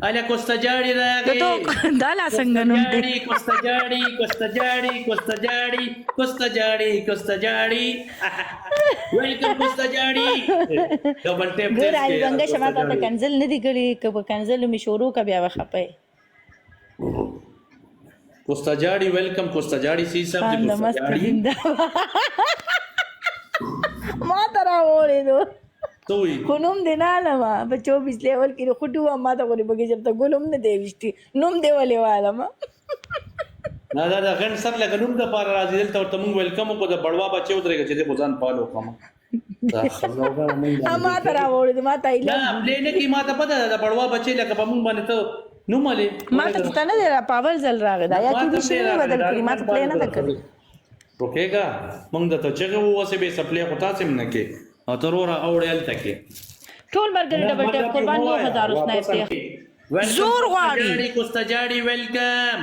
اله کوستجاړي ته راغی دا لا څنګه نوم دی کوستجاړي ویلکم کوستجاړي ډبل ټیپ ګور علي بنګه شمه ته کنزل نه دی کړی که په کنزل می شروع کا بیا وخپه کوستجاړي ویلکم کوستجاړي سی صاحب دی کوستجاړي ما ترا وړې دو توي کوم دی نه لما په 24 لیول کې خټو ما ته غوړي بګی جب ته ګولم نه دی وشتي نوم دی ولې والا ما دا غن سر لګنوم د پار راځي دلته ورته مونږ ویلکم کو د بړوا بچو درېږي چې د بوزان پالو کوم دا خبرونه مونږ ما ترا وړې ما ته ایله نه پلین کې ما ته پته ده د بړوا بچي لکه په مونږ باندې ته نو مالې ما ته پته نه دی پاول زل راغی دا یا کې شي بدل کړی ما ته پلان نه کړی روکېګا مونږ د ته چې وو به سپلې خطا سم نه کې او ترورا اورل تکي ټول مرګ ډبل ټیپ قربان 1000 سنایپ دی زور غواړي کوستجاړي ویلکم